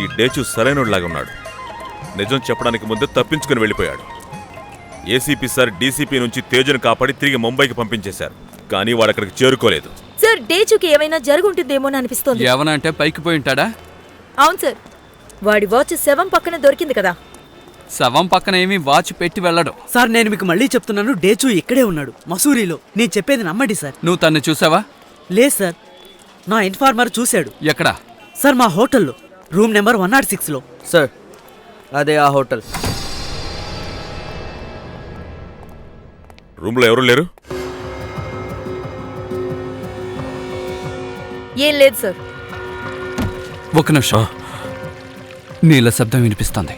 ఈ డేచు సరైనలాగా ఉన్నాడు. నిజం చెప్పడానికి ముందే తప్పించుకుని వెళ్ళిపోయాడు. ఏసీపీ సార్ డీసీపీ నుంచి తేజును కాపాడి తిరిగి ముంబైకి పంపించేశారు. కానీ వాడక్కడికి చేరుకోలేదు. సార్, డేచుకి ఏమైనా జరుగుంటుందేమో అనిపిస్తోంది. ఏమనంటే పైకి పోయి ఉంటాడా? అవును సార్, వాడి వాచ్ శవం పక్కన దొరికింది కదా. శవం పక్కన ఏమీ వాచ్ పెట్టి వెళ్ళడు. సార్, నేను మీకు మళ్ళీ చెప్తున్నాను, డేచు ఇక్కడే ఉన్నాడు, మసూరిలో. నేను చెప్పేది నమ్మండి సార్. నువ్వు తన్ని చూసావా? లేదు సార్, నా ఇన్ఫార్మర్ చూశాడు. ఎక్కడా? సార్, మా హోటల్లో, రూమ్ నెంబర్ 106లో. సార్, అదే ఆ హోటల్. రూమ్లో ఎవరు లేరు? ఏం లేదు సార్. ఒక నిమిషం, నీళ్ళ శబ్దం వినిపిస్తుంది.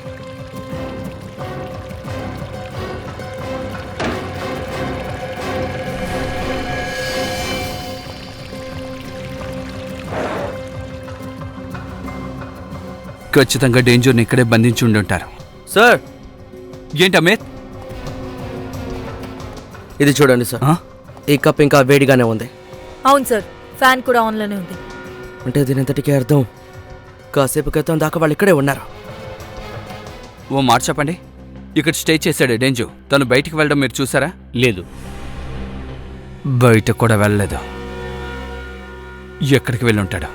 ఖచ్చితంగా డేంజర్ని ఇక్కడే బంధించి ఉండి ఉంటారు. సార్, ఏంటి అమిత్? ఇది చూడండి సార్, ఈ కప్ ఇంకా వేడిగానే ఉంది. అవును సార్, ఫ్యాన్ కూడా ఆన్లోనే ఉంది. అంటే దీని అంతటికీ అర్థం కాసేపు క్రితం దాకా వాళ్ళు ఇక్కడే ఉన్నారు. ఓ మాట చెప్పండి, ఇక్కడ స్టే చేశాడు డేంజు. తను బయటికి వెళ్ళడం మీరు చూసారా? లేదు, బయట కూడా వెళ్ళలేదు. ఎక్కడికి వెళ్ళి ఉంటాడు?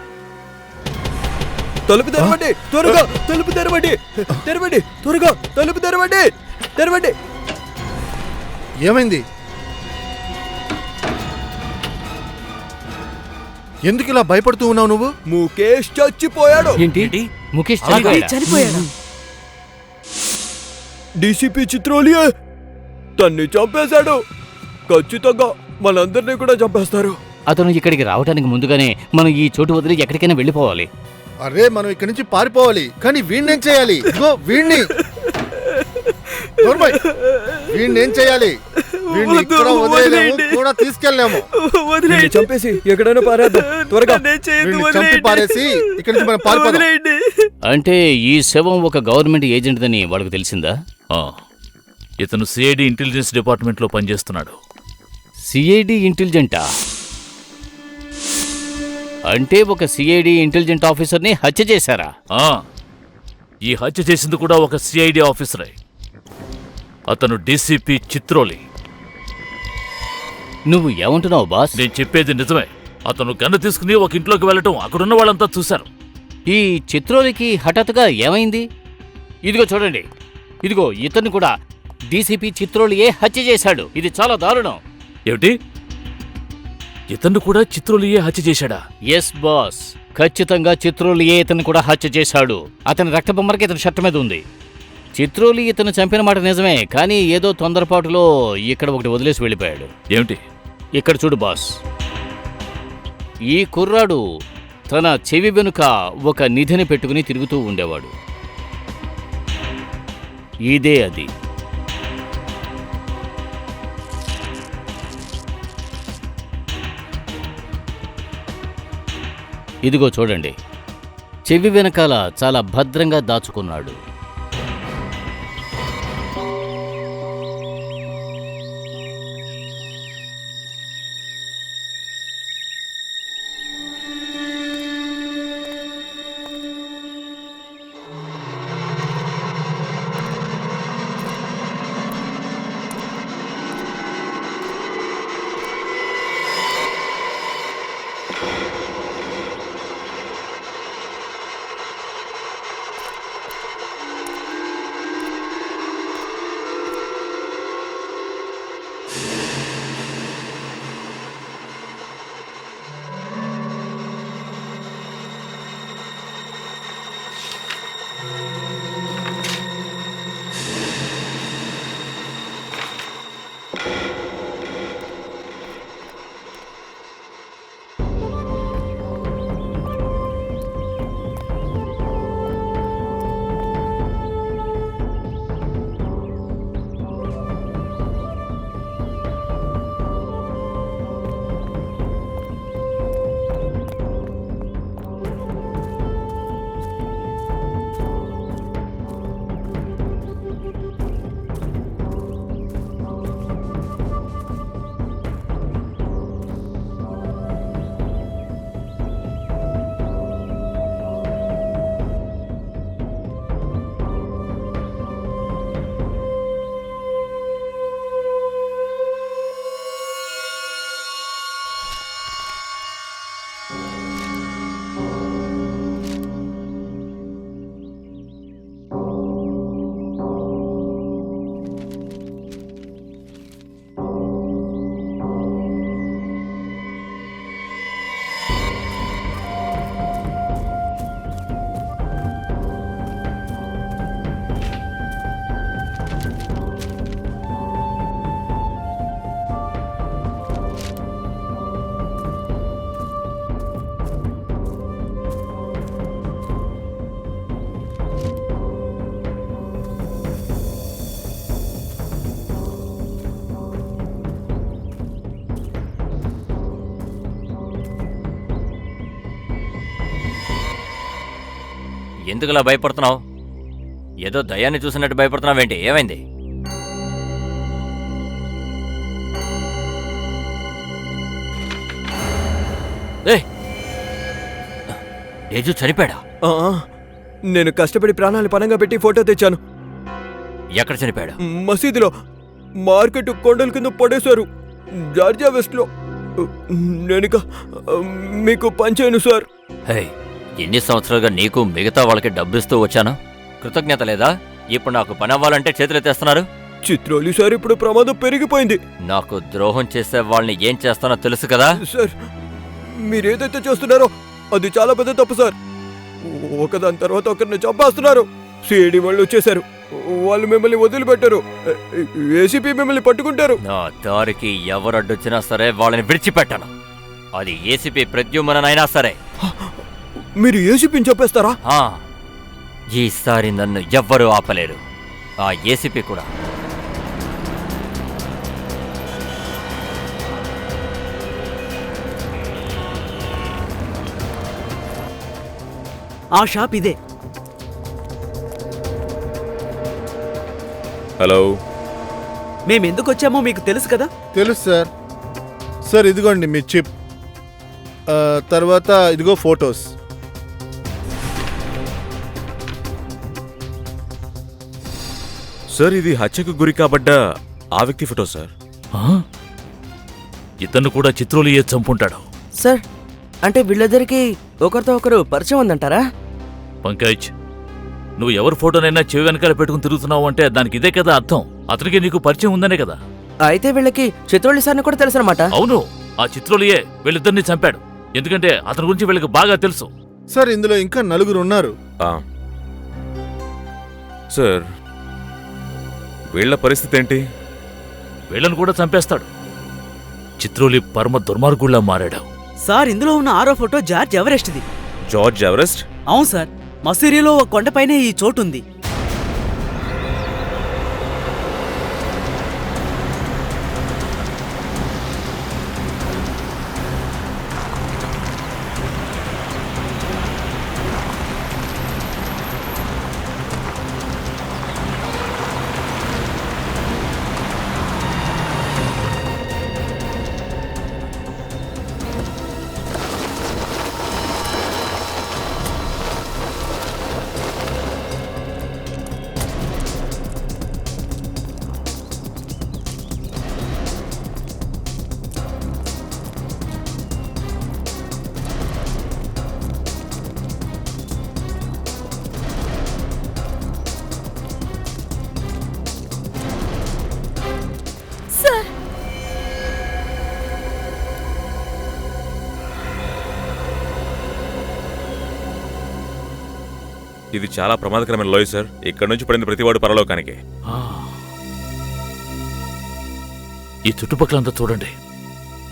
తలుపు తెరవండి, త్వరగా తలుపు తెరవండి, తెరవండి, త్వరగా తలుపు తెరవండి, తెరవండి. ఏమైంది? ఎందుకు ఇలా భయపడుతూ ఉన్నావు నువ్వు? ముఖేష్ చచ్చిపోయాడు. ఏంటి? ముఖేష్ చనిపోయాడు. డీసీపీ చిత్రోలియే తన్ని చంపేశాడు. ఖచ్చితంగా మనందరినీ కూడా చంపేస్తారు. అతను ఇక్కడికి రావడానికి ముందుగానే మనం ఈ చోటు వదిలి ఎక్కడికైనా వెళ్ళిపోవాలి. అరే, మనం ఇక్కడి నుంచి పారిపోవాలి, కానీ వీణ్ణేం చేయాలి? వీణ్ణి వీణ్ణేం చేయాలి? వీణ్ణి ఇక్కడ వదిలేయలేము, కూడా తీసుకెళ్ళలేము. చంపేసి ఎక్కడైనా పారేద్దాం, త్వరగా చంపి పారేసి ఇక్కడి నుంచి మనం పారిపోదాం. అంటే ఈ శవం ఒక గవర్నమెంట్ ఏజెంట్ అని వాళ్ళకు తెలిసిందా? ఇతను సిఐడి ఇంటెలిజెన్స్ డిపార్ట్మెంట్లో పనిచేస్తున్నాడు. సిఐడి ఇంటెలిజెంటా? అంటే ఒక సిఐడి ఇంటెలిజెంట్ ఆఫీసర్ని హత్య చేశారా? ఈ హత్య చేసింది కూడా ఒక సిఐడి ఆఫీసరే. అతను డీసీపీ చిత్రోలి. నువ్వు ఏమంటున్నావు బాస్? నేను చెప్పేది నిజమే. అతను గన్ను తీసుకుని ఒక ఇంట్లోకి వెళ్ళటం అక్కడున్న వాళ్ళంతా చూశారు. ఈ చిత్రోలికి హఠాత్తుగా ఏమైంది? ఇదిగో చూడండి, ఇదిగో ఇతన్ని కూడా డీసీపీ చిత్రోలియే హత్య చేశాడు. ఇది చాలా దారుణం. ఏమిటి? ఇతన్ని కూడా చిత్రోలియే హత్య చేశాడా? ఎస్ బాస్, ఖచ్చితంగా చిత్రోలియే ఇతన్ని కూడా హత్య చేశాడు. అతని రక్తబొమ్మరకి ఇతని షర్ట్ మీద ఉంది. చిత్రోలి ఇతను చంపిన మాట నిజమే, కానీ ఏదో తొందరపాటులో ఇక్కడ ఒకటి వదిలేసి వెళ్ళిపోయాడు. ఏమిటి? ఇక్కడ చూడు బాస్, ఈ కుర్రాడు తన చెవి వెనుక ఒక నిధిని పెట్టుకుని తిరుగుతూ ఉండేవాడు. ఇదే అది. ఇదిగో చూడండి, చెవి వెనకాల చాలా భద్రంగా దాచుకున్నాడు. ఎందుకులా భయపడుతున్నావు? ఏదో దయాన్ని చూసినట్టు భయపడుతున్నావేంటి? ఏమైంది? తేజు చనిపోయాడా? నేను కష్టపడి ప్రాణాలు పణంగా పెట్టి ఫోటో తెచ్చాను. ఎక్కడ చనిపోయాడు? మసీదులో మార్కెట్ కొండల కింద పడేశారు, జార్జియా వెస్ట్లో. నేనిక మీకు పంచాను సార్. హే, ఎన్ని సంవత్సరాలుగా నీకు మిగతా వాళ్ళకి డబ్బిస్తూ వచ్చాను. కృతజ్ఞత లేదా? ఇప్పుడు నాకు పని అవ్వాలంటే చేతులెత్తేస్తున్నారు. చిత్రోలి సార్, ఇప్పుడు ప్రమాదం పెరిగిపోయింది. నాకు ద్రోహం చేసే వాళ్ళని ఏం చేస్తానో తెలుసు కదా సార్. మీరేదైతే చేస్తున్నారో అది చాలా పెద్ద తప్పు సార్. ఒకదాని తర్వాత ఒకరిని చంపేస్తున్నారు. సిఐడి వాళ్ళు వచ్చేశారు, వాళ్ళు మిమ్మల్ని వదిలిపెట్టారు. ఏసీపీ మిమ్మల్ని పట్టుకుంటారు. నా దారికి ఎవరు అడ్డొచ్చినా సరే వాళ్ళని విడిచిపెట్టాను. అది ఏసీపీ ప్రద్యుమ్ననైనా సరే. మీరు ఏసీపీని చంపేస్తారా? ఈసారి నన్ను ఎవ్వరూ ఆపలేరు, ఆ ఏసీపీ కూడా. ఆ షాప్ ఇదే. హలో, మేమెందుకు వచ్చామో మీకు తెలుసు కదా? తెలుసు సార్. సార్ ఇదిగోండి మీ చిప్, తర్వాత ఇదిగో ఫొటోస్. సార్ ఇది హత్యకు గురి కాబడ్డ ఆ వ్యక్తి ఫోటో సార్. ఇతను కూడా చిత్రోలియే చంపుంటాడు. సార్, అంటే వీళ్ళిద్దరికి ఒకరితో ఒకరు పరిచయం ఉందంటారా? పంకజ్, నువ్వు ఎవరి ఫోటోనైనా చెవి వెనకాల పెట్టుకుని తిరుగుతున్నావు అంటే దానికి ఇదే కదా అర్థం. అతనికి నీకు పరిచయం ఉందనే కదా. అయితే వీళ్ళకి చిత్రోళి సార్ని కూడా తెలుసు అనమాట. అవును, ఆ చిత్రోలియే వీళ్ళిద్దరిని చంపాడు. ఎందుకంటే అతని గురించి వీళ్ళకి బాగా తెలుసు. సార్ ఇందులో ఇంకా 4 ఉన్నారు. సార్, వీళ్ళ పరిస్థితి ఏంటి? వీళ్ళని కూడా చంపేస్తాడు. చిత్రోలి పరమ దుర్మార్గుల్లా మారాడు. సార్, ఇందులో ఉన్న 6వ ఫోటో జార్జ్ ఎవరెస్ట్ది. George Everest? అవును సార్, మసూరిలో ఒక కొండపైనే ఈ చోటుంది. సార్, ఇది చాలా ప్రమాదకరమైన లోయ సార్. ఇక్కడ నుంచి పడిన ప్రతివాడు పరలోకానికి. ఈ చుట్టుపక్కలంతా చూడండి,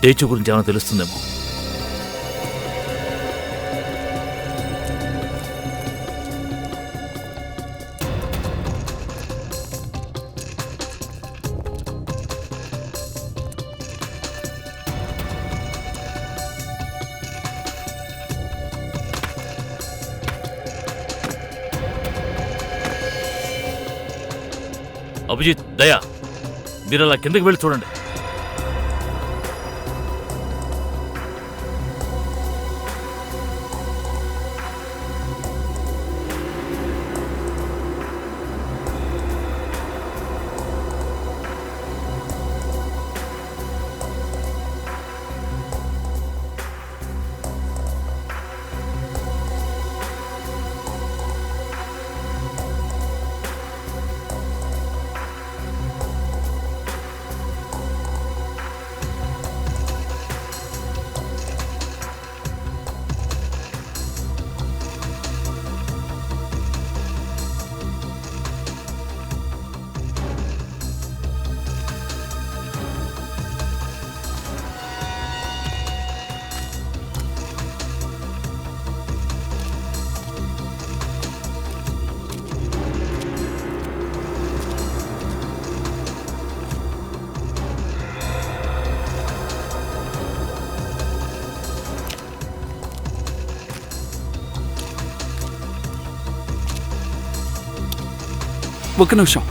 తేజు గురించి ఏమైనా తెలుస్తుందేమో. అభిజిత్, దయా, మీరు అలా కిందకి వెళ్ళి చూడండి. ఒక్క నిమిషం.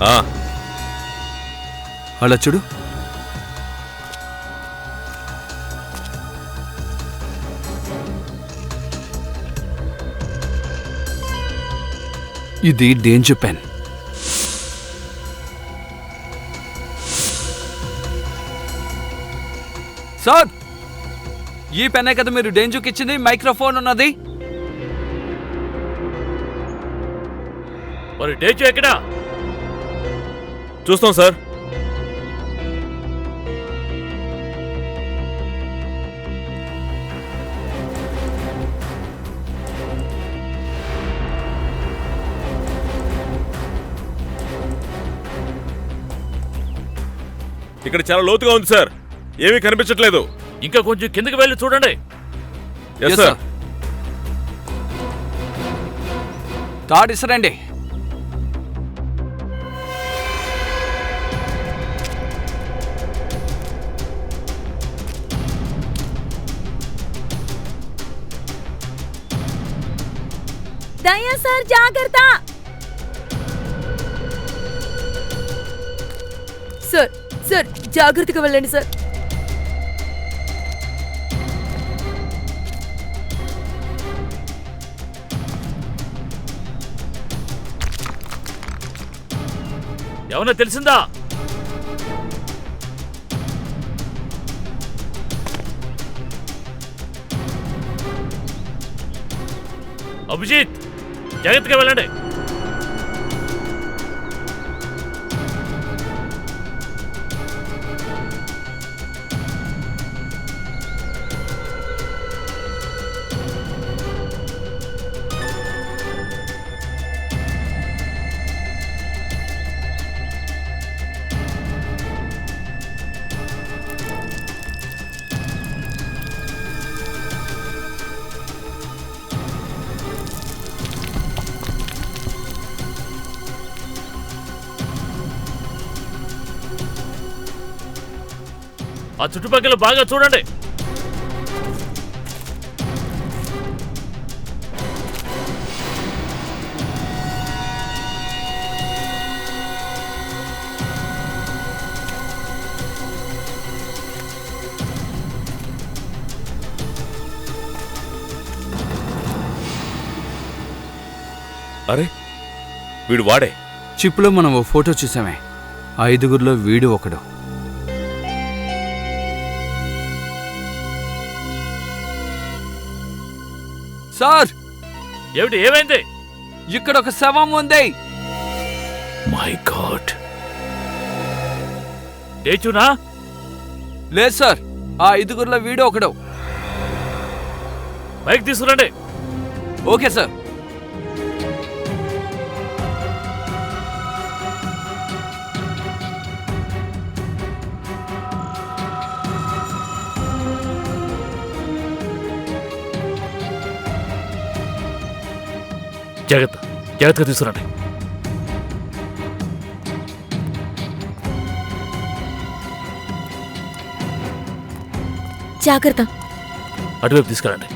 ఆ, అలా చూడు. ఇది డేంజర్ పెన్. సార్, ఈ పెన్నే కదా మీరు డేంజర్కి ఇచ్చింది? మైక్రోఫోన్ ఉన్నది. మరి డేంజర్ ఎక్కడా? చూస్తాం సార్. ఇక్కడ చాలా లోతుగా ఉంది సార్, ఏమీ కనిపించట్లేదు. ఇంకా కొంచెం కిందకి వెళ్ళి చూడండి. Yes sir. తాడు ఇసరండి. దయా సార్, జాగ్రత్త. సార్ సార్, జాగ్రత్తగా వెళ్ళండి సార్. ఏమన్నా తెలిసిందా? అభిజిత్, జాగ్రత్తగా వెళ్ళండి. ఆ చుట్టుపక్కల బాగా చూడండి. అరే, వీడు వాడే. చిప్లో మనం ఓ ఫోటో చూసామే. ఆ 5గురిలో వీడు ఒకడు. సార్, ఏమిటి, ఏమైంది? ఇక్కడ ఒక శవం ఉంది. మై గాడ్, డేంజర్నా? లేదు సార్, ఆ 5గురిలో వీడు ఒకడు. బైక్ తీసుకురండి. Okay sir. జాగ్రత్త, జాగ్రత్తగా తీసుకురండి. జాగ్రత్త. అటువైపు తీసుకురండి.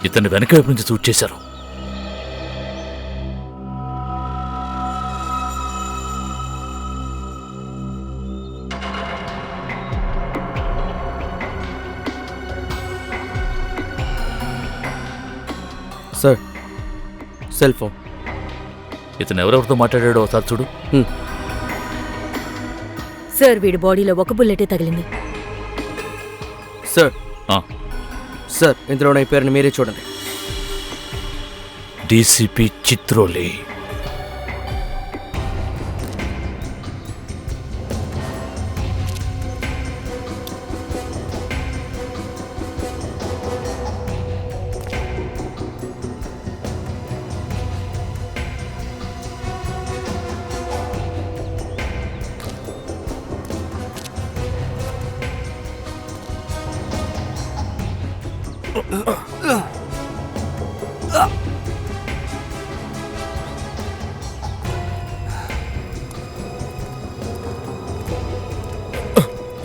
ఇతన్ని వెనక వైపు నుంచి షూట్ చేశారు. Sir, cell phone. ఇతను ఎవరెవరితో మాట్లాడాడో ఒకసారి చూడు. సార్, వీడి బాడీలో ఒక బుల్లెటే తగిలింది. సార్ ఆ, సార్, ఇందులో నా పేరుని మీరే చూడండి. డీసీపీ చిత్రోలి.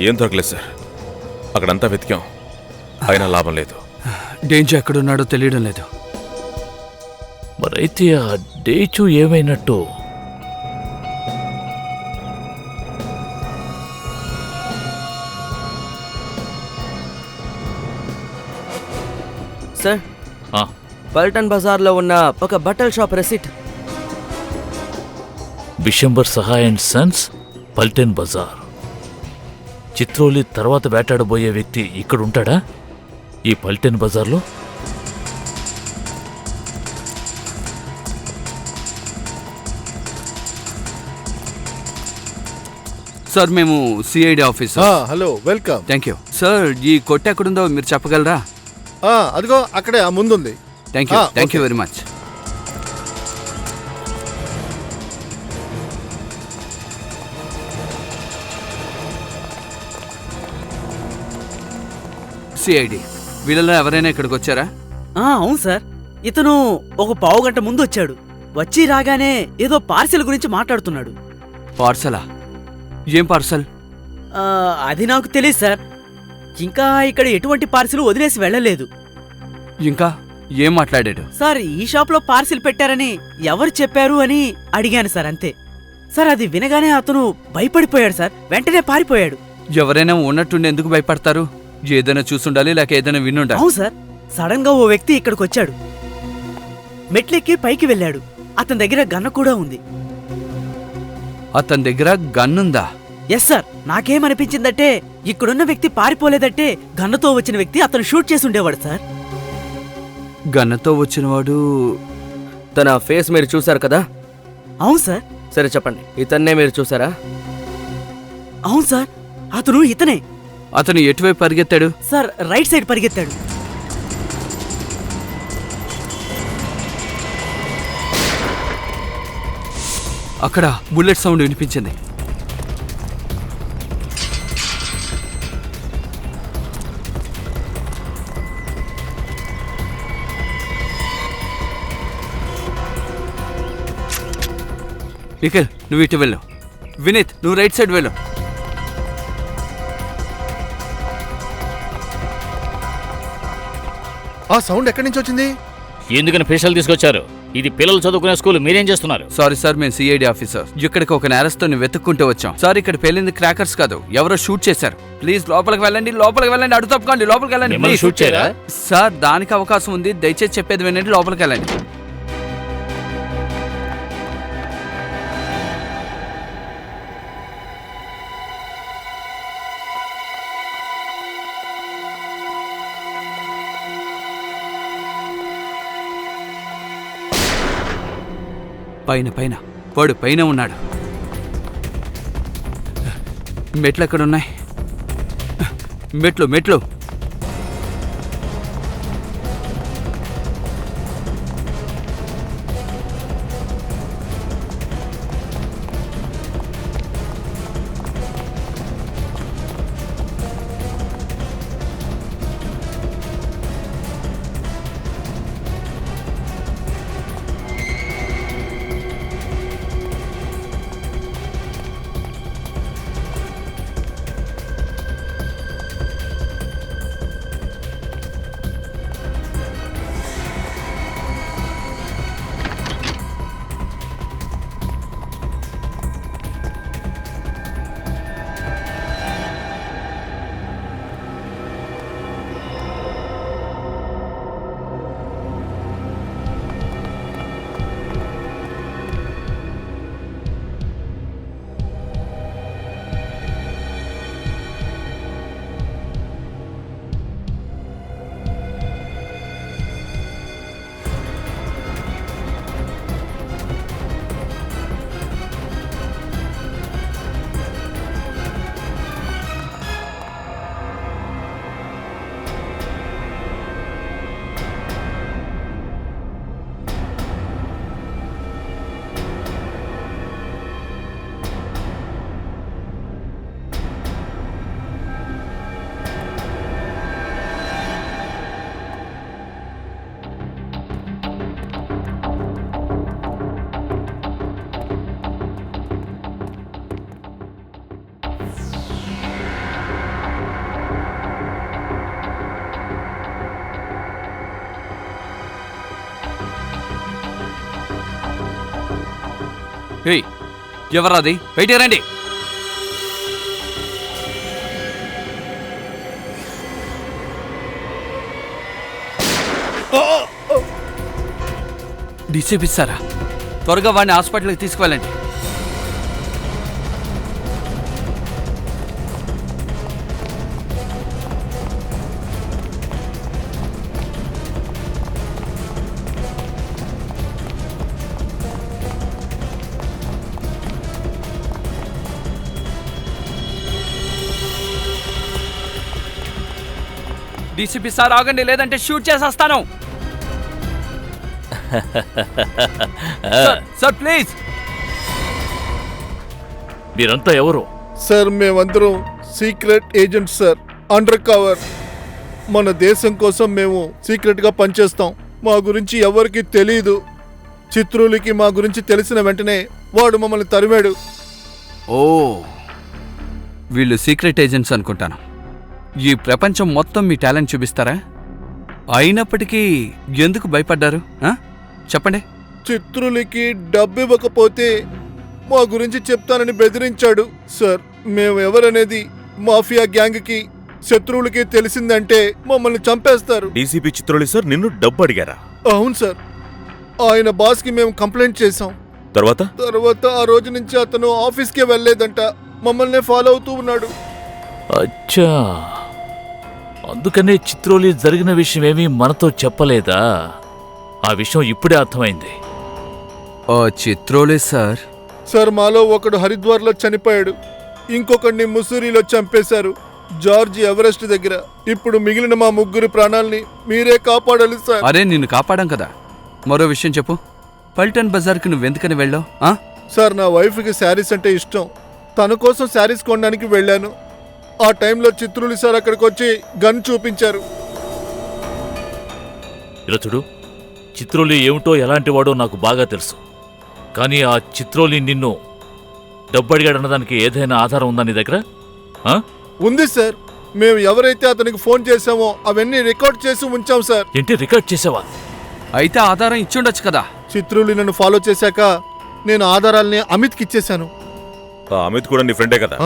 ఏం దొరకలేదు సార్, అక్కడంతా వెతికాం. అయినా లాభం లేదు. డేంజర్ ఎక్కడున్నాడో తెలియడం లేదు. మరైతే ఆ డేచు ఏమైనట్టు? సార్, ఆ, పల్టన్ బజార్లో ఉన్న ఒక బట్టల shop receipt. Bishambar Sahay and sons, Paltan Bazaar. Chitroli తర్వాత వేటాడబోయే వ్యక్తి ఇక్కడుంటాడా ఈ పల్టన్ బజార్లో? సార్ మేము CID office. Hello, welcome. Thank you sir. ఈ కొట్టు ఎక్కడుందో మీరు చెప్పగలరా? అదిగో అక్కడే ఆ ముందుంది. Thank you, thank you very much. CID వీళ్ళలో ఎవరైనా ఇక్కడికి వచ్చారా? అవును సార్, ఇతను ఒక పావు గంట ముందు వచ్చాడు. వచ్చి రాగానే ఏదో పార్సిల్ గురించి మాట్లాడుతున్నాడు. పార్సలా? ఏం పార్సల్? అది నాకు తెలియదు సార్. ఇంకా ఇక్కడ ఎటువంటి పార్సిల్ వదిలేసి వెళ్ళలేదు. ఇంకా ఏం మాట్లాడాడు? సార్, ఈ షాప్లో పార్సిల్ పెట్టారని ఎవరు చెప్పారు అని అడిగాను సార్, అంతే. సార్, అది వినగానే అతను భయపడిపోయాడు సార్, వెంటనే పారిపోయాడు. ఎవరైనా ఉన్నట్టుండి ఎందుకు భయపడతారు? ఏదైనా చూసుండాలి, లేక ఏదైనా వినుండాలి. అవును సార్, సడన్ గా ఓ వ్యక్తి ఇక్కడికి వచ్చాడు. మెట్లెక్కి పైకి వెళ్ళాడు. అతని దగ్గర గన్న కూడా ఉంది. అతని దగ్గర గన్నుందా? ఎస్ సార్, నాకేమనిపించిందంటే ఇక్కడున్న వ్యక్తి పారిపోలేదంటే గన్నతో వచ్చిన వ్యక్తి అతను షూట్ చేసి ఉండేవాడు సార్. గన్నతో వచ్చినవాడు తన ఫేస్ మీరు చూశారు కదా? అవును సార్. సరే చెప్పండి, ఇతన్నే మీరు చూసారా? అవును సార్, అతను ఇతనే. అతను ఎటువైపు పరిగెత్తాడు? సార్, రైట్ సైడ్ పరిగెత్తాడు. అక్కడ బుల్లెట్ సౌండ్ వినిపించింది. నిఖిల్, నువ్వు ఇటు వెళ్ళు. వినీత్, నువ్వు రైట్ సైడ్ వెళ్ళు. ఆ సౌండ్ ఎక్కడి నుంచి వచ్చింది? ఎందుకని స్పెషల్ తీసుకొచ్చారు? ఇది పిల్లలు చదువుకునే స్కూల్, మీరేం చేస్తున్నారు? సారీ సార్, మేము సిఐడి ఆఫీసర్. ఇక్కడికి ఒక నేరస్తుని వెతుక్కుంటూ వచ్చాం. సార్, ఇక్కడ పేలింది క్రాకర్స్ కాదు, ఎవరో షూట్ చేశారు. ప్లీజ్ లోపలికి వెళ్ళండి, లోపలికి వెళ్ళండి. అడు తప్పుకోండి, లోపలికి వెళ్ళండి. మిమ్మల్ని షూట్ చేయరా? సార్, దానికి అవకాశం ఉంది. దయచేసి చెప్పేది వినండి, లోపలికి వెళ్ళండి. పైన పైన వాడు పైన ఉన్నాడు. మెట్లు ఎక్కడున్నాయి? మెట్లు మెట్లు. ఏయ్ ఎవరాది బయటికి రండి. డీసీపీ సారా, త్వరగా వాడిని హాస్పిటల్కి తీసుకువెళ్ళండి. డీసీపీ సార్ ఆగండి, లేదంటే షూట్ చేసేస్తాను. Sir please. మీరంతా ఎవరు? సార్ మేమందరం secret agents sir, under cover. మన దేశం కోసం మేము సీక్రెట్గా పనిచేస్తాం. మా గురించి ఎవరికి తెలీదు. చిత్రులకి మా గురించి తెలిసిన వెంటనే వాడు మమ్మల్ని తరిమాడు. ఓ, వీళ్ళు సీక్రెట్ ఏజెంట్స్ అనుకుంటాను. ఈ ప్రపంచం మొత్తం మీ టాలెంట్ చూపిస్తారా? అయినప్పటికీ ఎందుకు భయపడ్డారు చెప్పండి. చిత్రులకి డబ్బు ఇవ్వకపోతే మా గురించి చెప్తానని బెదిరించాడు సార్. మేము ఎవరనేది మాఫియా గ్యాంగ్కి శత్రువులకి తెలిసిందంటే మమ్మల్ని చంపేస్తారు. డీసీపీ చిత్రోలి సార్ నిన్ను డబ్బు అడిగారా? అవును సార్, ఆయన బాస్కి మేము కంప్లైంట్ చేశాం. తర్వాత ఆ రోజు నుంచి అతను ఆఫీస్కే వెళ్ళలేదంట, మమ్మల్ని ఫాలో అవుతూ ఉన్నాడు. అచ్చా, అందుకనే చిత్రోలి జరిగిన విషయం ఏమీ మనతో చెప్పలేదా? ఆ విషయం ఇప్పుడే అర్థమైంది. ఓ చిత్రోలే సార్. సార్ మాలో ఒకడు హరిద్వార్లో చనిపోయాడు, ఇంకొకడిని ముస్సూరిలో చంపేశారు, జార్జ్ ఎవరెస్ట్ దగ్గర. ఇప్పుడు మిగిలిన మా ముగ్గురు ప్రాణాల్ని మీరే కాపాడాలి సార్. అరే నిన్ను కాపాడాం కదా. మరో విషయం చెప్పు, పల్టన్ బజార్కి నువ్వెందుకని వెళ్ళావు? సార్ నా వైఫ్కి శారీస్ అంటే ఇష్టం, తన కోసం శారీస్ కొనడానికి వెళ్ళాను. ఆ టైంలో చిత్రులు సార్ అక్కడికి వచ్చి గన్ చూపించారు. ఇలా చూడు, చిత్రోలి ఏమిటో ఎలాంటివాడో నాకు బాగా తెలుసు. కానీ ఆ చిత్రోలి నిన్ను డబ్బు అడిగాడన్నదానికి ఏదైనా ఆధారం ఉందా నీ దగ్గర? ఉంది సార్, మేము ఎవరైతే అతనికి ఫోన్ చేశామో అవన్నీ రికార్డ్ చేసి ఉంచాం సార్. ఏంటి రికార్డ్ చేసావా? అయితే ఆధారం ఇచ్చుండొచ్చు కదా. చిత్రులు నన్ను ఫాలో చేశాక నేను ఆధారాల్ని అమిత్కి ఇచ్చేశాను. అమిత్ కూడా నీ ఫ్రెండే కదా?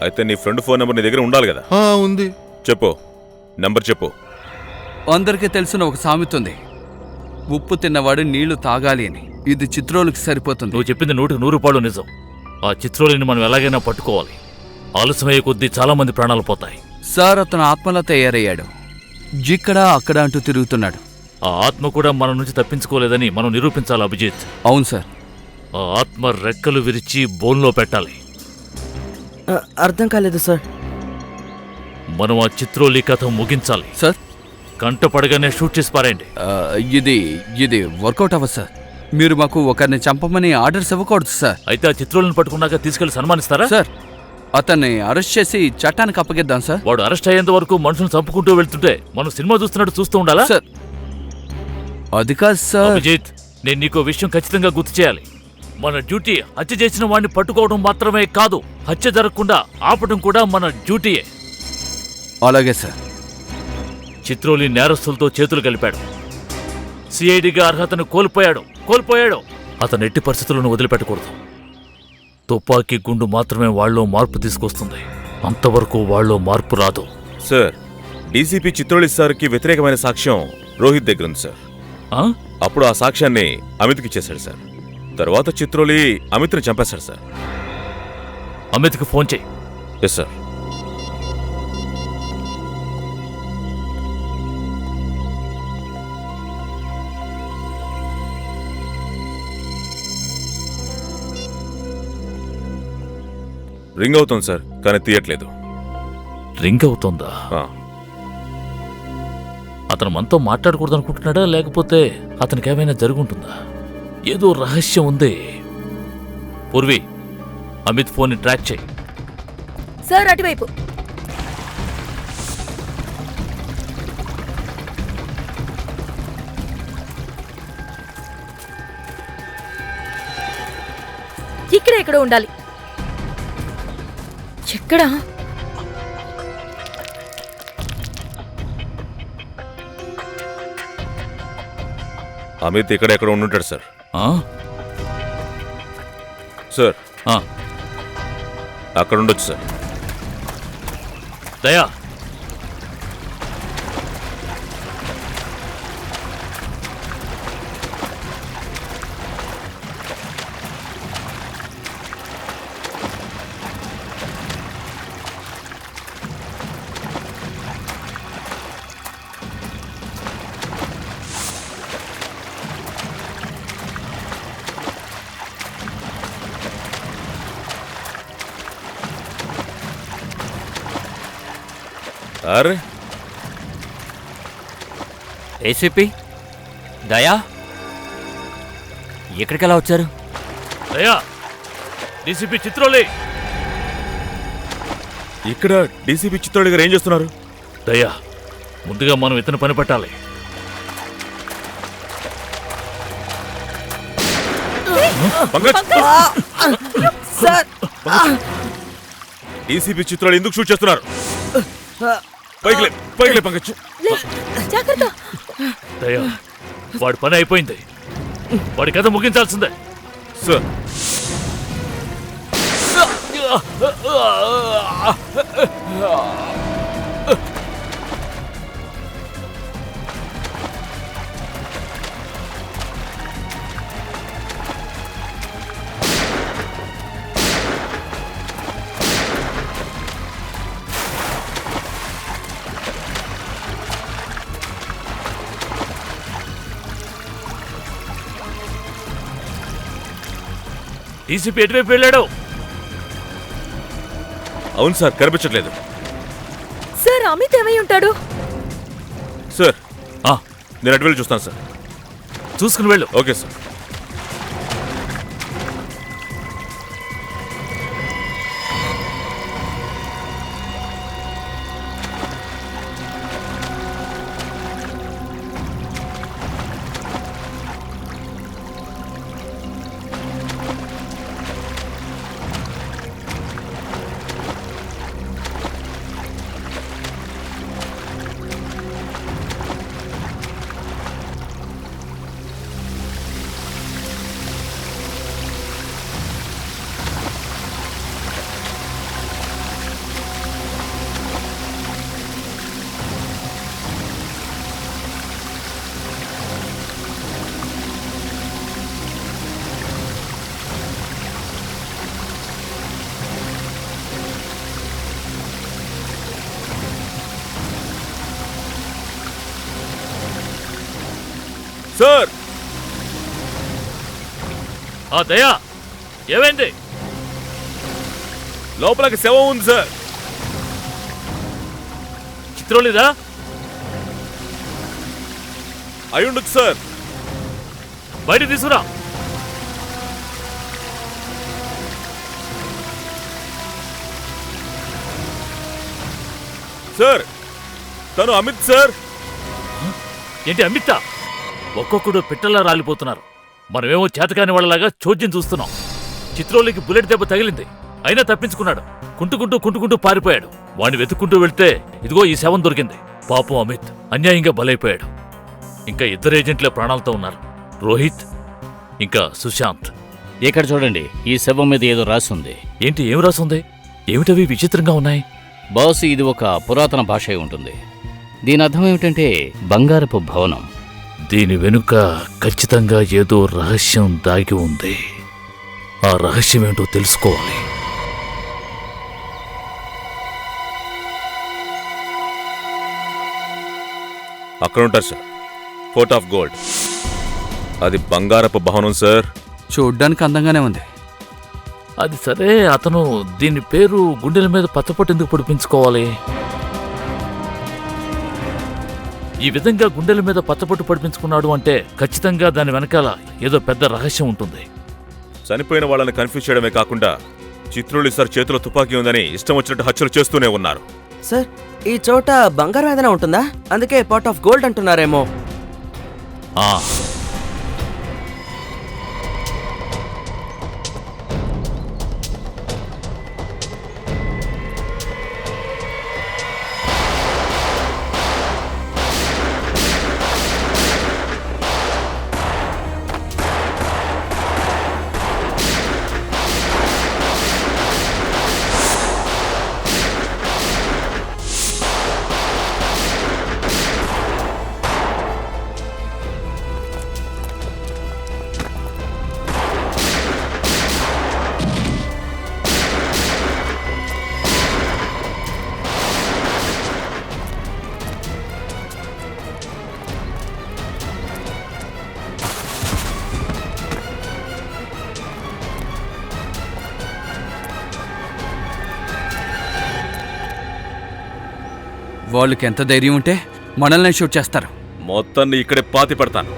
అయితే నీ ఫ్రెండ్ ఫోన్ నెంబర్ నీ దగ్గర ఉండాలి కదా? ఉంది. చెప్పు, నెంబర్ చెప్పు. అందరికీ తెలిసిన ఒక సామెత ఉంది, ఉప్పు తిన్నవాడు నీళ్లు తాగాలి అని. ఇది చిత్రోలికి సరిపోతుంది. నువ్వు చెప్పింది 100% నిజం. ఆ చిత్రోలిని మనం ఎలాగైనా పట్టుకోవాలి. ఆలస్యమయ్యే కొద్దీ చాలా మంది ప్రాణాలు పోతాయి. సార్ అతను ఆత్మలా తయారయ్యాడు, ఇక్కడ అక్కడ అంటూ తిరుగుతున్నాడు. ఆ ఆత్మ కూడా మన నుంచి తప్పించుకోలేదని మనం నిరూపించాలి అభిజిత్. అవును సార్. ఆ ఆత్మ రెక్కలు విరిచి బోన్లో పెట్టాలి. అర్థం కాలేదు సార్. మనం ఆ చిత్రోలి కథ ముగించాలి సార్. కంట పడగానే షూట్ చేసి పారేయండి. ఇది వర్కౌట్ అవ్వదు సార్. మీరు మాకు ఒకరిని చంపమని ఆర్డర్స్ ఇవ్వకూడదు సార్. అయితే ఆ చిత్రోలను పట్టుకున్నాక తీసుకెళ్లి సన్మానిస్తారా? సార్ అతన్ని అరెస్ట్ చేసి చట్టానికి అప్పగిద్దాం సార్. వాడు అరెస్ట్ అయ్యేంత వరకు మనుషులను చంపుకుంటూ వెళ్తుంటే మనం సినిమా చూస్తున్నట్టు చూస్తూ ఉండాలా? సార్ అది కాదు సార్. అభిజిత్, నేను నీకో విషయం ఖచ్చితంగా గుర్తు చేయాలి. మన డ్యూటీ హత్య చేసిన వాడిని పట్టుకోవడం మాత్రమే కాదు, హత్య జరగకుండా ఆపడం కూడా మన డ్యూటీయే. అలాగే సార్. చిత్రోలి నేరస్తులతో చేతులు కలిపాడు, సిఐడిగా అర్హతను కోల్పోయాడు. అతను ఎట్టి పరిస్థితులను వదిలిపెట్టకూడదు. తుపాకీ గుండు మాత్రమే వాళ్ళలో మార్పు తీసుకొస్తుంది, అంతవరకు వాళ్ళలో మార్పు రాదు. సార్, డీసీపీ చిత్రోలి సార్కి వ్యతిరేకమైన సాక్ష్యం రోహిత్ దగ్గర ఉంది సార్. అప్పుడు ఆ సాక్ష్యాన్ని అమిత్కి ఇచ్చేశాడు సార్. తర్వాత చిత్రోలి అమిత్ని చంపేశాడు సార్. అమిత్కి ఫోన్ చేయి. Yes sir. రింగ్ అవుతుంది సార్, కానీ తీయట్లేదు. రింగ్ అవుతుందా? అతను మనతో మాట్లాడకూడదు అనుకుంటున్నాడా, లేకపోతే అతనికి ఏమైనా జరుగుంటుందా? ఏదో రహస్యం ఉంది. పూర్వి, అమిత్ ఫోన్ ని ట్రాక్ చేయి. సార్ అటువైపు. ఇక్కడే ఎక్కడో ఉండాలి. ఎక్కడా? అమిత్ ఇక్కడెక్కడ ఉండుంటాడు సార్. సార్ ఆ, అక్కడ ఉండొచ్చు సార్. దయా అరే ఏసీపీ దయా ఎక్కడికెలా వచ్చారు? దయా డీసీపీ చిత్రోలి. ఇక్కడ డీసీపీ చిత్తోడి గారు ఏం చేస్తున్నారు? దయా ముందుగా మనం ఇతను పని పట్టాలి. పంకజ్, సార్ డీసీపీ చిత్రాలు ఎందుకు షూట్ చేస్తున్నారు? పైకి లే పంకజ్. లే, జాగ్రత్త. దయా వాడి పని అయిపోయింది, వాడి కథ ముగించాల్సిందే. సార్ డీసీపీ ఎటువైపు వెళ్ళాడు? అవును సార్, కనిపించట్లేదు. సార్ అమిత్ ఏమై ఉంటాడు? సార్ ఆ, నేను అటు వెళ్ళి చూస్తాను సార్. చూసుకుని వెళ్ళు. Okay sir. సార్ ఆ దయా ఏమైంది? లోపలికి శవం ఉంది సార్. చిత్రోలేదా? అయి ఉండొచ్చు సార్. బయట తీసుకురా. సార్ తను అమిత్ సార్. ఏంటి అమిత? ఒక్కొక్కడు పిట్టల్లా రాలిపోతున్నారు. మనమేమో చేతకాని వాళ్ళలాగా చోద్యం చూస్తున్నాం. చిత్రోలికి బుల్లెట్ దెబ్బ తగిలింది, అయినా తప్పించుకున్నాడు. కుంటుకుంటూ పారిపోయాడు. వాడిని వెతుక్కుంటూ వెళ్తే ఇదిగో ఈ శవం దొరికింది. పాపం అమిత్ అన్యాయంగా బలైపోయాడు. ఇంకా 2 ఏజెంట్లే ప్రాణాలతో ఉన్నారు, రోహిత్ ఇంకా సుశాంత్. ఇక్కడ చూడండి, ఈ శవం మీద ఏదో రాసుంది. ఏంటి, ఏం రాసుంది? ఏమిటవి విచిత్రంగా ఉన్నాయి? బాస్, ఇది ఒక పురాతన భాష అయి ఉంటుంది. దీని అర్థం ఏమిటంటే బంగారపు భవనం. దీని వెనుక ఖచ్చితంగా ఏదో రహస్యం దాగి ఉంది. ఆ రహస్యం ఏంటో తెలుసుకోవాలి. అక్కడ ఉంటారు సార్, ఫోర్ట్ ఆఫ్ గోల్డ్. అది బంగారపు భవనం సార్. చూడ్డానికి అందంగానే ఉంది. అది సరే, అతను దీని పేరు గుండెల మీద పచ్చపొట్టు ఎందుకు పొడిపించుకోవాలి? ఈ విధంగా గుండెల మీద పచ్చపొట్టు పొడిపించుకున్నాడు అంటే ఖచ్చితంగా దాని వెనకాల ఏదో పెద్ద రహస్యం ఉంటుంది. చనిపోయిన వాళ్ళని కన్ఫ్యూజ్ చేయడమే కాకుండా చిత్రులు సార్ చేతిలో తుపాకీ ఉందని ఇష్టం వచ్చినట్టు హత్యలు చేస్తూనే ఉన్నారు. సార్ ఈ చోట బంగారం ఏదైనా ఉంటుందా? అందుకే పార్ట్ ఆఫ్ గోల్డ్ అంటున్నారేమో. ఆ వాళ్ళకి ఎంత ధైర్యం ఉంటే మనల్ని షూట్ చేస్తారు. మొత్తాన్ని ఇక్కడే పాతి పెడతాను.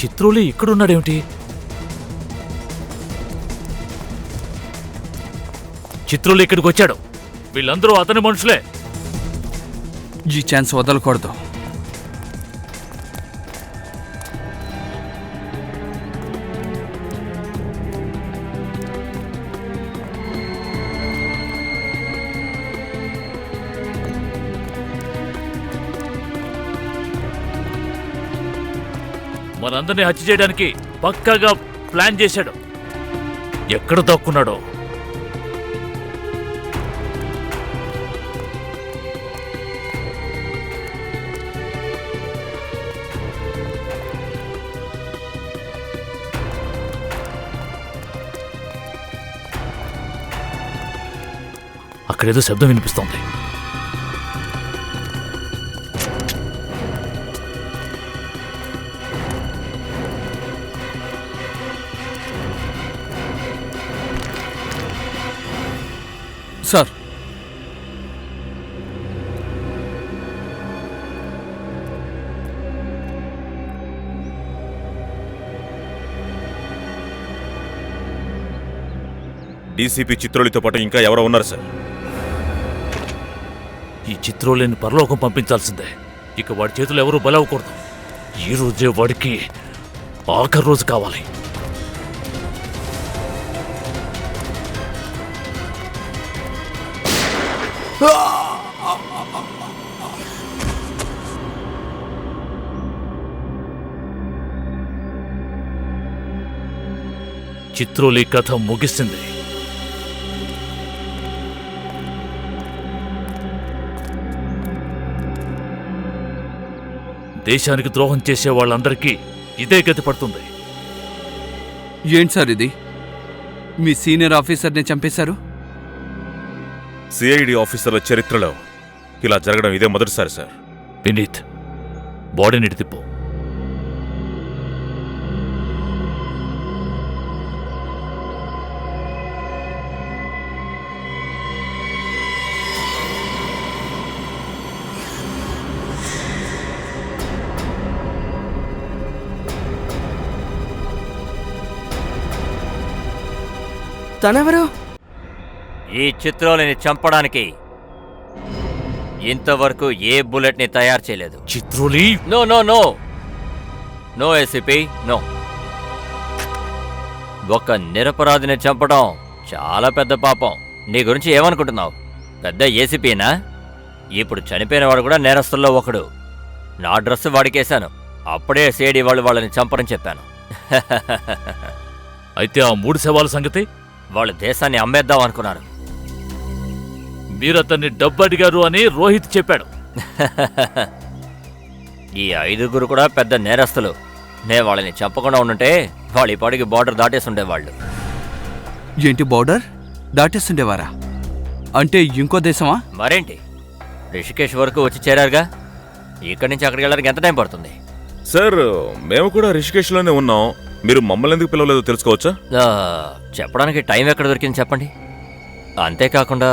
చిత్రోలి ఇక్కడున్నాడేమిటి? చిత్రోలి ఇక్కడికి వచ్చాడు. వీళ్ళందరూ అతని మనుషులే. ఈ ఛాన్స్ వదలకూడదు. మనందరినీ హత్య చేయడానికి పక్కాగా ప్లాన్ చేశాడు. ఎక్కడ దాక్కున్నాడో. అక్కడేదో శబ్దం వినిపిస్తోంది. సార్, డీసీపీ చిత్రోలితో పాటు ఇంకా ఎవరో ఉన్నారు సార్. ఈ చిత్రోలేని పరలోకం పంపించాల్సిందే. ఇక వాడి చేతులు ఎవరూ బలవకూడదు. ఈ రోజే వాడికి ఆఖరి రోజు కావాలి. చిత్రోలి కథ ముగిసింది. దేశానికి ద్రోహం చేసే వాళ్ళందరికీ ఇదే గతి పడుతుంది. ఏంటి సార్ ఇది? మీ సీనియర్ ఆఫీసర్ని చంపేశారు. సిఐడి ఆఫీసర్ల చరిత్రలో ఇలా జరగడం ఇదే మొదటిసారి సార్. వినీత్, బాడీని తిప్పు. తనెవరు? ఈ చిత్రోలిని చంపడానికి ఇంతవరకు ఏ బుల్లెట్ ని తయారు చేయలేదు. Chitroli, no no no no ACP, no. ఒక నిరపరాధిని చంపడం చాలా పెద్ద పాపం. నీ గురించి ఏమనుకుంటున్నావు? పెద్ద ఏసీపీనా? ఇప్పుడు చనిపోయినవాడు కూడా నేరస్తుల్లో ఒకడు. నా డ్రెస్ వాడికేశాను. అప్పుడే సేడి వాళ్ళని చంపరని చెప్పాను. అయితే ఆ 3 శవాల సంగతి? వాళ్ళు దేశాన్ని అమ్మేద్దాం అనుకున్నారు. మీరతన్ని డబ్బు అడిగారు అని రోహిత్ చెప్పాడు. ఈ 5 కూడా పెద్ద నేరస్తులు. నే వాళ్ళని చంపకుండా ఉండుంటే వాళ్ళ ఈ పాటికి బార్డర్ దాటేసి ఉండేవాళ్ళు. ఏంటి, బార్డర్ దాటేస్తుండేవారా? అంటే ఇంకో దేశమా? మరేంటి, రిషికేశ్ వరకు వచ్చి చేరారుగా. ఇక్కడి నుంచి అక్కడికి వెళ్ళడానికి ఎంత టైం పడుతుంది? సార్, మేము కూడా రిషికేశ్లోనే ఉన్నాం. మీరు మమ్మల్ని ఎందుకు పిలవలేదో తెలుసుకోవచ్చా? చెప్పడానికి టైం ఎక్కడ దొరికింది చెప్పండి. అంతేకాకుండా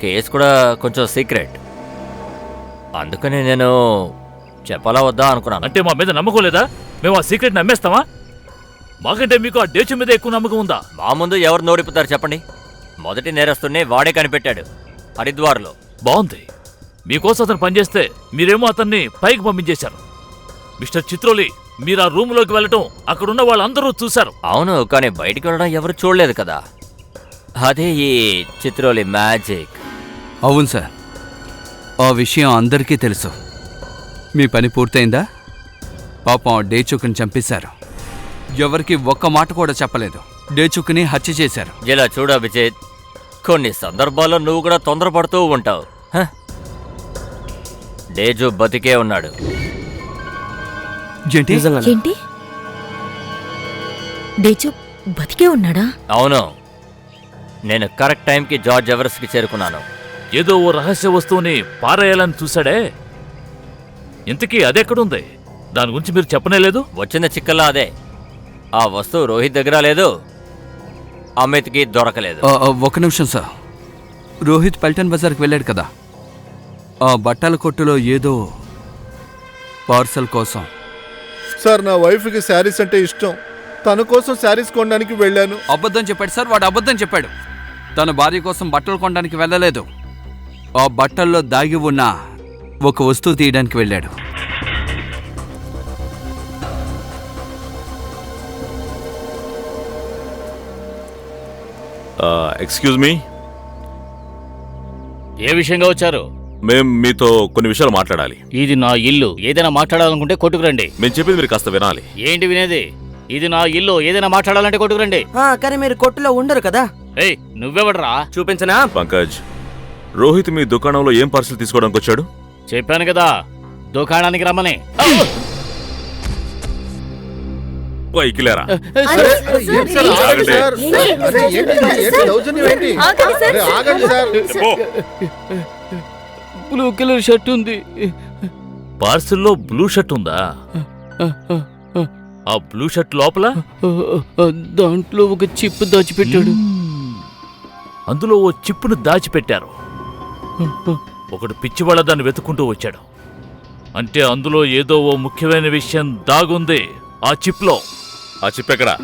కేసు కూడా కొంచెం సీక్రెట్. అందుకని నేను చెప్పాలా వద్దా అనుకున్నాను. అంటే మా మీద నమ్మకం లేదా? మేము ఆ సీక్రెట్ నమ్మేస్తామా? మాకంటే మీకు ఆ డేచు మీద ఎక్కువ నమ్మకం ఉందా? మా ముందు ఎవరు నోరిపుతారు చెప్పండి? మొదటి నేరస్తుడిని వాడే కనిపెట్టాడు హరిద్వార్లో. బాగుంది. మీకోసం అతను పనిచేస్తే మీరేమో అతన్ని పైకి పంపించేశారు. మిస్టర్ చిత్రోలి, మీరు ఆ రూమ్లోకి వెళ్ళటం అక్కడున్న వాళ్ళందరూ చూశారు. అవును, కానీ బయటికి వెళ్ళడం ఎవరు చూడలేదు కదా. అదే ఈ చిత్రోలి మ్యాజిక్. అవును సార్, ఆ విషయం అందరికీ తెలుసు. మీ పని పూర్తయిందా? పాపం డేచుకుని చంపేశారు. ఎవరికి ఒక్క మాట కూడా చెప్పలేదు. డేచుకుని హత్య చేశారు. ఇలా చూడు అభిజిత్, కొన్ని సందర్భాల్లో నువ్వు కూడా తొందరపడుతూ ఉంటావు. డేజు బతికే ఉన్నాడు. ఏంటి? ఏంటి? డేజు బతికే ఉన్నాడా? అవును, నేను కరెక్ట్ టైంకి జార్జ్ ఎవరెస్ట్కి చేరుకున్నాను. ఏదో ఓ రహస్య వస్తువుని పారేయాలని చూశాడే, ఇంతకీ అదెక్కడుంది? దాని గురించి మీరు చెప్పనేలేదు. వచ్చిన చిక్కల్లా అదే. ఆ వస్తువు రోహిత్ దగ్గర లేదు, అమిత్కి దొరకలేదు. ఒక నిమిషం సార్, రోహిత్ పల్టన్ బజార్కి వెళ్ళాడు కదా, ఆ బట్టల కొట్టులో ఏదో పార్సల్ కోసం. సార్ నా వైఫ్కి శారీస్ అంటే ఇష్టం. తన కోసం శారీస్ కొనడానికి వెళ్ళాను. అబద్ధం చెప్పాడు సార్, వాడు అబద్ధం చెప్పాడు. తన భార్య కోసం బట్టలు కొనడానికి వెళ్ళలేదు. ఆ బట్టల్లో దాగి ఉన్న ఒక వస్తువు తీయడానికి వెళ్ళాడు. ఎక్స్క్యూజ్ మీ, ఏ విషయంగా వచ్చారు? మేం మీతో కొన్ని విషయాలు మాట్లాడాలి. ఇది నా ఇల్లు. ఏదైనా మాట్లాడాలనుకుంటే కొట్టుకురండి. మేము చెప్పేది మీరు కాస్త వినాలి. ఏంటి వినేది? ఇది నా ఇల్లు. ఏదైనా మాట్లాడాలంటే కొట్టుకురండి. కానీ మీరు కొట్టులో ఉండరు కదా. ఏయ్, నువ్వెవడరా? చూపించనా? పంకజ్, రోహిత్ మీ దుకాణంలో ఏం పార్సల్ తీసుకోవడానికి వచ్చాడు? చెప్పాను కదా, దుకాణానికి రమ్మని. పైకిలేరా? ఆగండి సార్. అరే ఏంటి దౌర్జన్యం ఏంటి? అరే ఆగండి సార్. బ్లూ కలర్ షర్ట్ ఉంది. పార్సిల్లో బ్లూ షర్ట్ ఉందా? ఆ బ్లూ షర్ట్ లోపల దాంట్లో ఒక చిప్ దాచిపెట్టాడు. అందులో ఓ చిప్పును దాచిపెట్టారు. ఒకడు పిచ్చివాళ్ళ దాన్ని వెతుక్కుంటూ వచ్చాడు. అంటే అందులో ఏదో ఓ ముఖ్యమైన విషయం దాగుంది ఆ చిప్లో. ఆ చిప్ ఎక్కడా?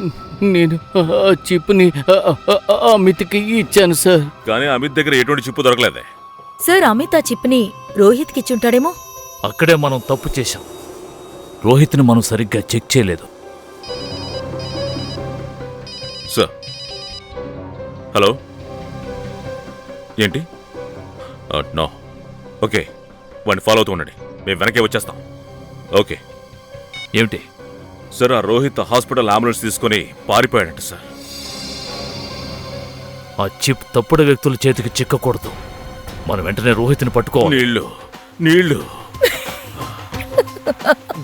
నేను ఆ చిప్ని అమిత్కి ఇచ్చాను సార్. కానీ అమిత్ దగ్గర ఎటువంటి చిప్పు దొరకలేదే. సార్, అమిత్ ఆ చిప్ని రోహిత్కి ఇచ్చుంటాడేమో. అక్కడే మనం తప్పు చేశాం. రోహిత్ని మనం సరిగ్గా చెక్ చేయలేదు. సార్, హలో, ఏంటి? నో. ఓకే, వాడిని ఫాలో అవుతూ ఉండండి. మేము వెనకే వచ్చేస్తాం. ఓకే. ఏమిటి సార్, ఆ రోహిత్ హాస్పిటల్ అంబులెన్స్ తీసుకుని పారిపోయాడంట సార్. ఆ చిప్ తప్పుడు వ్యక్తుల చేతికి చిక్కకూడదు. మనం వెంటనే రోహిత్ని పట్టుకోవాలి. నీళ్లు నీళ్లు,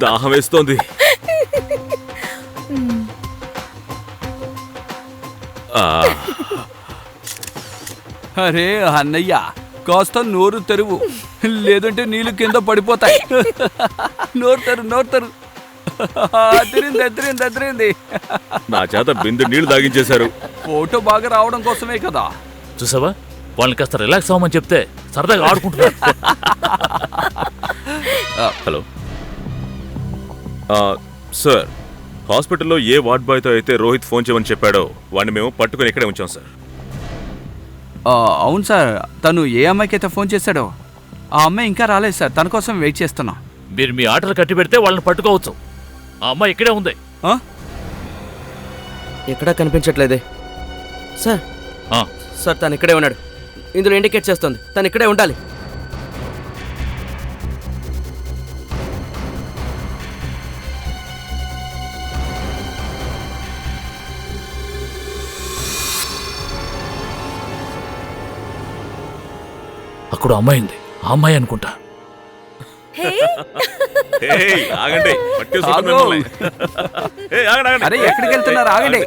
దాహం వేస్తోంది. అరే అన్నయ్య, కాస్త నోరు తెరువు, లేదంటే నీళ్ళు కింద పడిపోతాయి. నోరు తెరు, నోరు తెరు. అదిరింది. నా చేత బిందు నీళ్లు దాగించేశారు. ఫోటో బాగా రావడం కోసమే కదా. చూసావా, వాళ్ళని కాస్త రిలాక్స్ అవ్వమని చెప్తే సరదాగా ఆడుకుంటున్నారు. హలో సార్, హాస్పిటల్లో ఏ వార్డ్ బాయ్తో అయితే రోహిత్ ఫోన్ చేయమని చెప్పాడో వాడిని మేము పట్టుకుని ఇక్కడే ఉంచాం సార్. అవును సార్, తను ఏ అమ్మాయికి అయితే ఫోన్ చేశాడో ఆ అమ్మాయి ఇంకా రాలేదు సార్. తన కోసం వెయిట్ చేస్తున్నాం. మీరు మీ ఆటలు కట్టి పెడితే వాళ్ళని పట్టుకోవచ్చు. ఆ అమ్మాయి ఇక్కడే ఉంది. ఎక్కడా కనిపించట్లేదే సార్. సార్, తను ఇక్కడే ఉన్నాడు. ఇందులో ఇండికేట్ చేస్తుంది తను ఇక్కడే ఉండాలి. అక్కడ అమ్మాయి ఉంది. ఆ అమ్మాయి అనుకుంటా. ఆగండి, అరే ఎక్కడికి వెళ్తున్నారు? ఆగండి.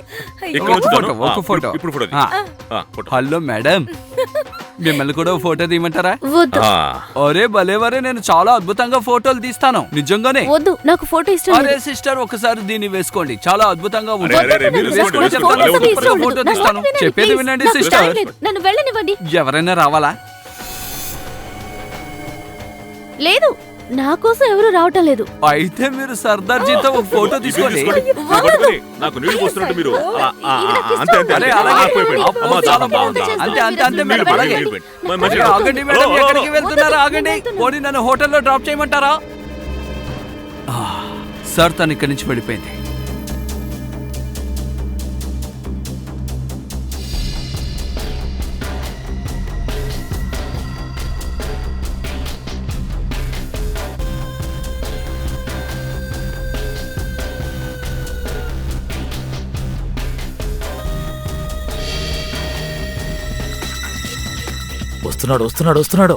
ఒక ఫోటో. ఇప్పుడు ఫోటో. హలో మేడం, మిమ్మల్ని కూడా ఫోటో తీయమంటారా? అరే భలేవరే, నేను చాలా అద్భుతంగా ఫోటోలు తీస్తాను. నిజంగానే. వద్దు, నాకు ఫోటో ఇష్టం లేదు. అరే సిస్టర్, ఒకసారి దీన్ని వేసుకోండి, చాలా అద్భుతంగా ఉంది. ఫోటో తీస్తాను. చెప్పేది వినండి సిస్టర్. నన్ను వెళ్ళనివ్వండి. ఎవరైనా రావాలా? లేదు, నా కోసం ఎవరు రావటం లేదు. అయితే మీరు సర్దార్జీతో ఒక ఫోటో తీసుకోండి. నాకు నీళ్లు పోస్తున్నట్టు మీరు అరే, అలాగే. అబ్బో, చాలా బాగుంది. అంతే అంతే అంతే మేడం, అలాగే. ఆగండి మేడం, ఎక్కడికి వెళ్తున్నారా? ఆగండి. పోనీ నన్ను హోటల్లో డ్రాప్ చేయమంటారా? సార్, తను ఇక్కడి నుంచి వెళ్ళిపోయింది. వస్తున్నాడు వస్తున్నాడు వస్తున్నాడు.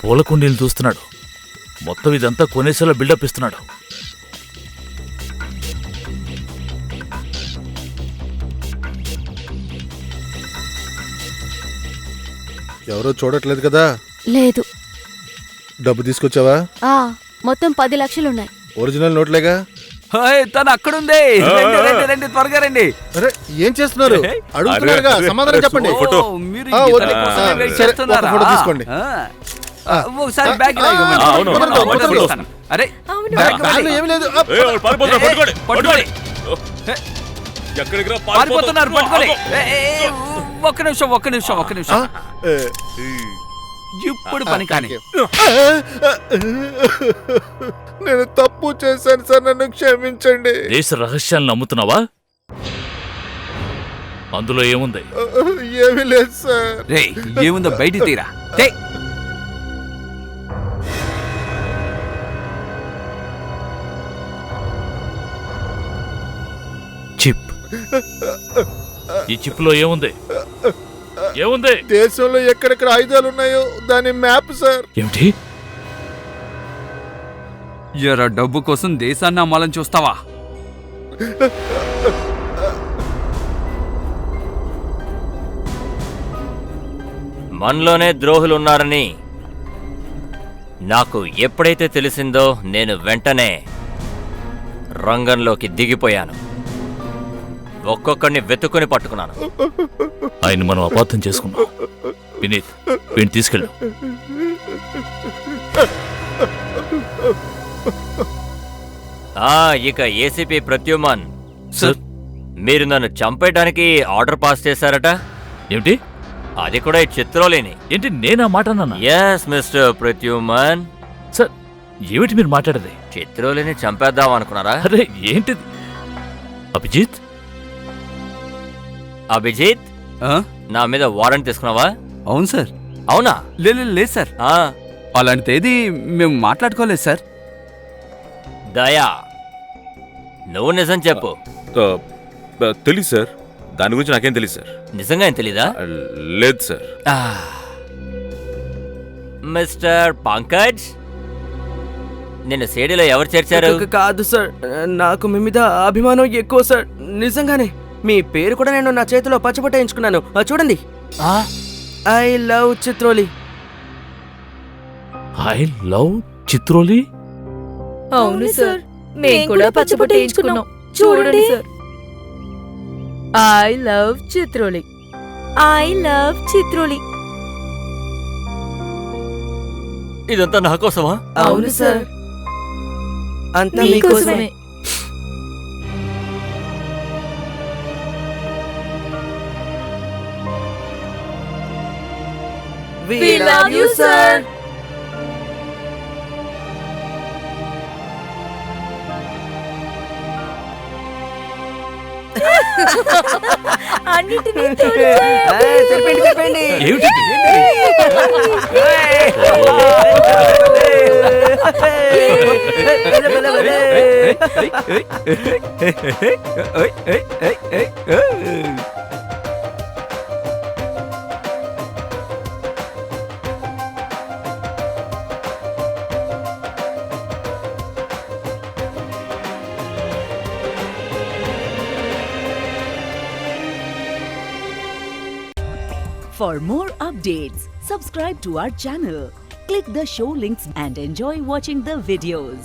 పూల కుండీలు చూస్తున్నాడు. మొత్తం ఇదంతా కొనేసేలా బిల్డప్ ఇస్తున్నాడు. ఎవరో చూడట్లేదు కదా? లేదు. డబ్బు తీసుకొచ్చావా? మొత్తం 10 లక్షలున్నాయి. ఒరిజినల్ నోట్లేగా? తను అక్కడుంది. రండి, రండి, రండి, త్వరగా రండి. అరే, ఏం చేస్తున్నారు? అడుగుతున్నారుగా, సమాధానం చెప్పండి. మీరు ఆ, ఇతని వద్దు. కోసమే వెయిట్ సరే, చేస్తున్నారా? ఒక ఫోటో తీసుకోండి. ఒకసారి బ్యాగ్ ఇలా ఇవ్వండి. అవును, ఫోటో తీస్తాను. అరే, బ్యాగ్ బ్యాగ్లో ఏమీ లేదు. పట్టుకోండి. ఎక్కడికి రా, పారిపోతున్నారు, పట్టుకోండి. ఒక్క నిమిషం. ఇప్పుడు పని కానీ. నేను తప్పు చేశాను సార్, నన్ను క్షమించండి. దేశ రహస్యాలను నమ్ముతున్నావా? అందులో ఏముంది? ఏమీ లేదు సార్. రే, ఏముందో బయటికి తీరా. చిప్. ఈ చిప్ లో ఏముంది? దేశంలో ఎక్కడెక్కడ ఆయుధాలు ఉన్నాయో దాని మ్యాప్ సార్. ఏమిటి? ఎరా, డబ్బు కోసం దేశాన్ని అమ్మాలని చూస్తావా? మనలోనే ద్రోహులున్నారని నాకు ఎప్పుడైతే తెలిసిందో నేను వెంటనే రంగంలోకి దిగిపోయాను. ఒక్కొక్కడిని వెతుకుని పట్టుకున్నాను. ఆయన మనం అపార్థం చేసుకున్నాం. వినీత్, వీడిని తీసుకెళ్ళు. ఇక ఏసీపీ ప్రత్యుమన్ సార్, మీరు నన్ను చంపేయడానికి ఆర్డర్ పాస్ చేశారట. ఏమిటి? అది కూడా ఈ చిత్రోలేని. ఏంటి, నేనా మాట అన్నానా? Yes mister ప్రత్యుమన్. సార్, ఏమిటి మీరు మాట్లాడేది? చిత్రోలేని చంపేద్దాం అనుకున్నారా? అరే, ఏంటిది? అభిజిత్ నా మీద వారెంట్ తీసుకున్నావా? అవును సార్. అవునా? లేదు సార్, అలాంటిది మేము మాట్లాడుకోలేదు సార్. దయా, నువ్వు నిజం చెప్పు. తెలీదు సార్, దాని గురించి నాకేం తెలియదు సార్. నిజంగా ఏం తెలీదా? లేదు సార్. మిస్టర్ పంకజ్, నిన్ను సేడిలో ఎవరు చేర్చారు? కాదు సార్, నాకు మీ మీద అభిమానం ఎక్కువ సార్. నిజంగానే మీ పేరు కూడా నేను నా చేతిలో పచ్చబొట్టేయించుకున్నాను. చూడండి, I love Chitroli. I love Chitroli? అవును సార్, మేము కూడా పచ్చబొట్టు వేయించుకున్నాం. చూడండి sir. I love Chitroli. I love Chitroli. ఇదంతా నా కోసమా? అవును సార్, అంతా మీకోసమే. We love you, sir. అన్నిటినీ చెప్పండి. For more updates, subscribe to our channel, click the show links and enjoy watching the videos.